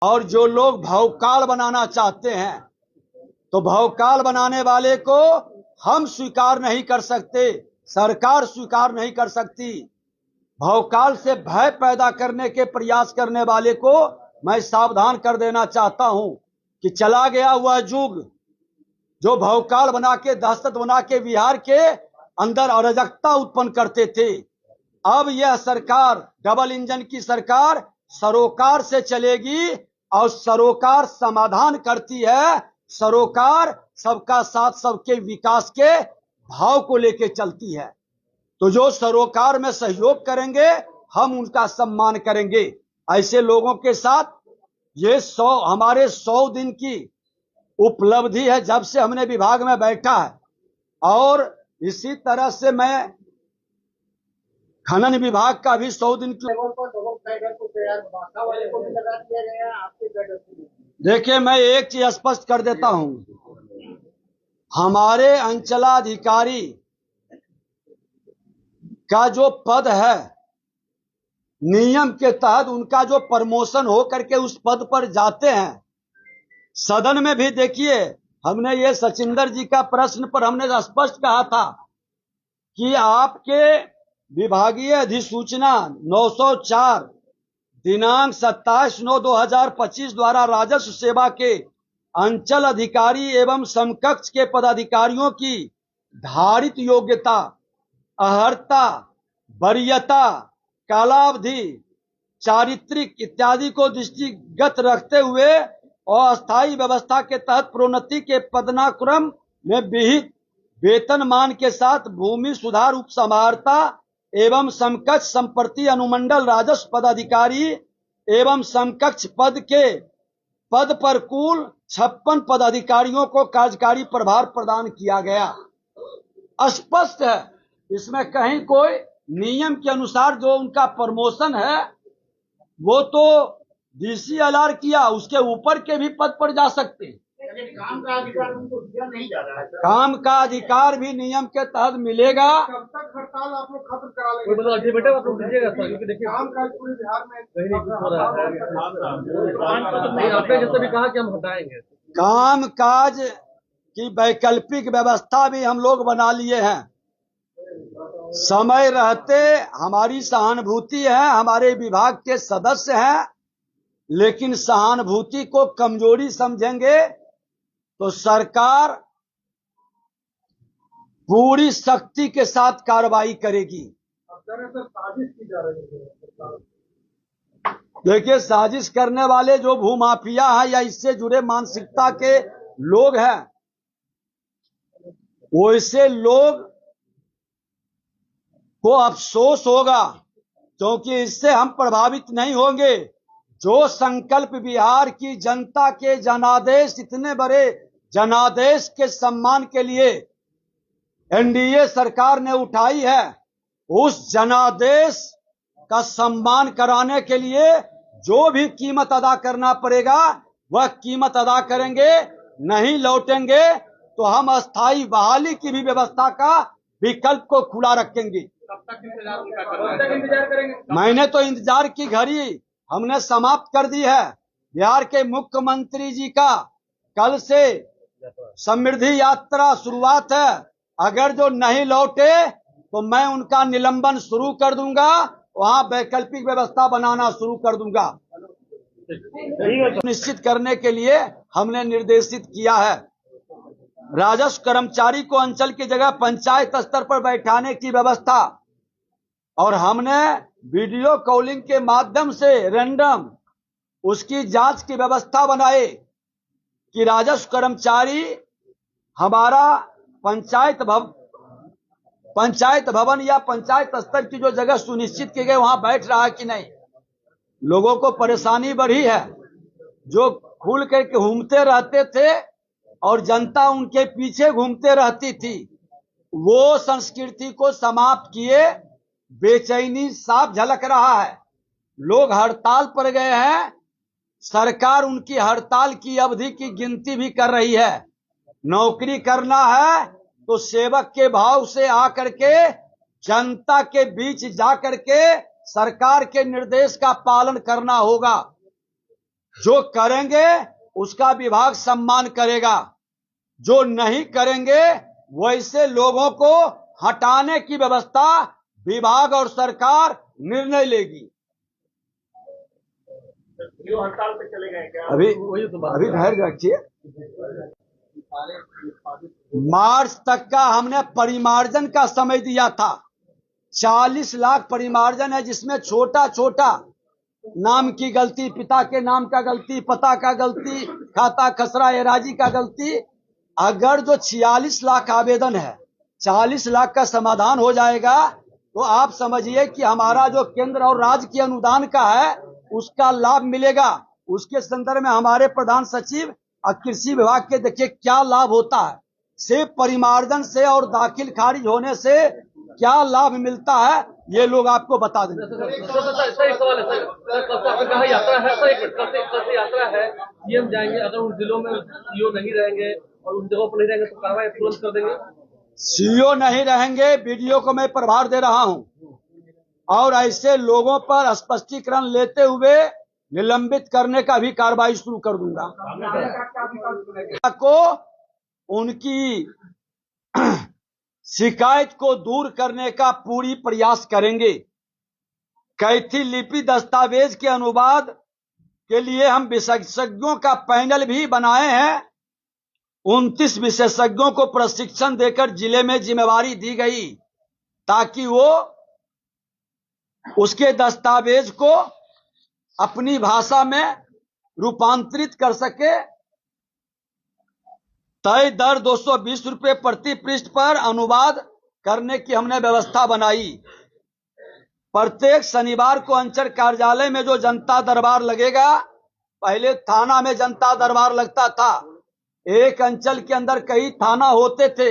और जो लोग भवकाल बनाना चाहते हैं, तो भवकाल बनाने वाले को हम स्वीकार नहीं कर सकते, सरकार स्वीकार नहीं कर सकती। भवकाल से भय पैदा करने के प्रयास करने वाले को मैं सावधान कर देना चाहता हूं कि चला गया वह युग जो भवकाल बना के, दहशत बना के बिहार के अंदर अराजकता उत्पन्न करते थे। अब यह सरकार, डबल इंजन की सरकार, सरोकार से चलेगी और सरोकार समाधान करती है। सरोकार सबका साथ, सबके विकास के भाव को लेके चलती है। तो जो सरोकार में सहयोग करेंगे हम उनका सम्मान करेंगे। ऐसे लोगों के साथ ये हमारे 100 दिन की उपलब्धि है जब से हमने विभाग में बैठा है। और इसी तरह से मैं खनन विभाग का भी 100 दिन की। देखिए, मैं एक चीज स्पष्ट कर देता हूं, हमारे अंचलाधिकारी का जो पद है, नियम के तहत उनका जो प्रमोशन हो करके उस पद पर जाते हैं। सदन में भी देखिए, हमने ये सचिंदर जी का प्रश्न पर हमने स्पष्ट कहा था कि आपके विभागीय अधिसूचना 904 दिनांक 27/9/2025 द्वारा राजस्व सेवा के अंचल अधिकारी एवं समकक्ष के पदाधिकारियों की धारित योग्यता, अहर्ता, वरीयता, कालावधि, चारित्रिक इत्यादि को दृष्टिगत रखते हुए अस्थायी व्यवस्था के तहत प्रोन्नति के पदानुक्रम में विहित वेतनमान के साथ भूमि सुधार उप समाहर्ता एवं समकक्ष संप्रति अनुमंडल राजस्व पदाधिकारी एवं समकक्ष पद पर कुल 56 पदाधिकारियों को कार्यकारी प्रभार प्रदान किया गया। स्पष्ट है, इसमें कहीं कोई नियम के अनुसार जो उनका प्रमोशन है वो तो DCLR किया, उसके ऊपर के भी पद पर जा सकते हैं। काम का अधिकार उनको दिया नहीं जा रहा है। काम का अधिकार भी नियम के तहत मिलेगा। कब तक हड़ताल आप लोग खत्म करा लेंगे? बेटा आप लोग दीजिएगा सर, क्योंकि देखिए काम काज पूरे बिहार में आपने जैसे भी कहा कि हम हटाएंगे। काम काज की वैकल्पिक व्यवस्था भी हम लोग बना लिए हैं। समय रहते हमारी सहानुभूति है, हमारे विभाग के सदस्य हैं, लेकिन सहानुभूति को कमजोरी समझेंगे तो सरकार पूरी शक्ति के साथ कार्रवाई करेगी। साजिश की जा रही है। देखिए, साजिश करने वाले जो भूमाफिया है या इससे जुड़े मानसिकता के लोग हैं, वैसे लोग को अफसोस होगा, क्योंकि इससे हम प्रभावित नहीं होंगे। जो संकल्प बिहार की जनता के जनादेश, इतने बड़े जनादेश के सम्मान के लिए NDA सरकार ने उठाई है, उस जनादेश का सम्मान कराने के लिए जो भी कीमत अदा करना पड़ेगा वह कीमत अदा करेंगे। नहीं लौटेंगे तो हम अस्थायी बहाली की भी व्यवस्था का विकल्प को खुला रखेंगे। कब तक इंतजार करेंगे? मैंने तो इंतजार की घड़ी हमने समाप्त कर दी है। बिहार के मुख्यमंत्री जी का कल से समृद्धि यात्रा शुरुआत है। अगर जो नहीं लौटे तो मैं उनका निलंबन शुरू कर दूंगा, वहां वैकल्पिक व्यवस्था बनाना शुरू कर दूंगा। निश्चित करने के लिए हमने निर्देशित किया है। राजस्व कर्मचारी को अंचल की जगह पंचायत स्तर पर बैठाने की व्यवस्था, और हमने वीडियो कॉलिंग के माध्यम से रैंडम उसकी जांच की व्यवस्था बनाए कि राजस्व कर्मचारी हमारा पंचायत भवन या पंचायत स्तर की जो जगह सुनिश्चित की गई वहां बैठ रहा है कि नहीं। लोगों को परेशानी बढ़ी है, जो खुल कर घूमते रहते थे और जनता उनके पीछे घूमते रहती थी, वो संस्कृति को समाप्त किए। बेचैनी साफ झलक रहा है, लोग हड़ताल पर गए हैं। सरकार उनकी हड़ताल की अवधि की गिनती भी कर रही है। नौकरी करना है तो सेवक के भाव से आकर के जनता के बीच जाकर के सरकार के निर्देश का पालन करना होगा। जो करेंगे उसका विभाग सम्मान करेगा, जो नहीं करेंगे वैसे लोगों को हटाने की व्यवस्था विभाग और सरकार निर्णय लेगी। जो हड़ताल पे चले गए क्या? अभी धैर्य रखिए। मार्च तक का हमने परिमार्जन का समय दिया था। 40 लाख परिमार्जन है, जिसमें छोटा छोटा नाम की गलती, पिता के नाम का गलती, पता का गलती, खाता खसरा एराजी का गलती। अगर जो 46 लाख आवेदन है, 40 लाख का समाधान हो जाएगा तो आप समझिए कि हमारा जो केंद्र और राज्य की अनुदान का है उसका लाभ मिलेगा। उसके संदर्भ में हमारे प्रधान सचिव और कृषि विभाग के देखिए क्या लाभ होता है, सिर्फ परिमार्जन से और दाखिल खारिज होने से क्या लाभ मिलता है ये लोग आपको बता देंगे। सर एक सवाल है सर, कल से आपने कहा यात्रा है सर, कल से यात्रा है, सीएम जाएंगे, अगर उन जिलों में सीओ नहीं रहेंगे और उन जगहों पर नहीं रहेंगे तो कार्रवाई तुरंत कर देंगे। सीओ नहीं रहेंगे, बीडीओ को मैं प्रभार दे रहा हूं और ऐसे लोगों पर स्पष्टीकरण लेते हुए निलंबित करने का भी कार्रवाई शुरू कर दूंगा। को उनकी शिकायत को दूर करने का पूरी प्रयास करेंगे। कैथी लिपि दस्तावेज के अनुवाद के लिए हम विशेषज्ञों का पैनल भी बनाए हैं। 29 विशेषज्ञों को प्रशिक्षण देकर जिले में जिम्मेवारी दी गई ताकि वो उसके दस्तावेज को अपनी भाषा में रूपांतरित कर सके। तय दर 220 रुपये प्रति पृष्ठ पर अनुवाद करने की हमने व्यवस्था बनाई। प्रत्येक शनिवार को अंचल कार्यालय में जो जनता दरबार लगेगा, पहले थाना में जनता दरबार लगता था, एक अंचल के अंदर कई थाना होते थे।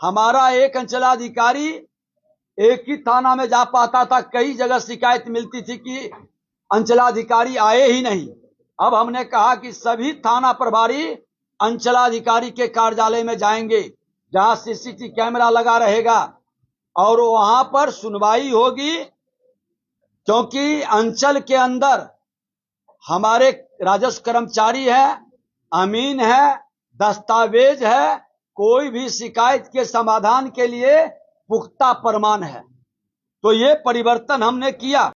हमारा एक अंचलाधिकारी एक ही थाना में जा पाता था, कई जगह शिकायत मिलती थी कि अंचलाधिकारी आए ही नहीं। अब हमने कहा कि सभी थाना प्रभारी अंचलाधिकारी के कार्यालय में जाएंगे जहां सीसीटीवी कैमरा लगा रहेगा और वहां पर सुनवाई होगी, क्योंकि अंचल के अंदर हमारे राजस्व कर्मचारी है, अमीन है, दस्तावेज है, कोई भी शिकायत के समाधान के लिए पुख्ता प्रमाण है। तो ये परिवर्तन हमने किया।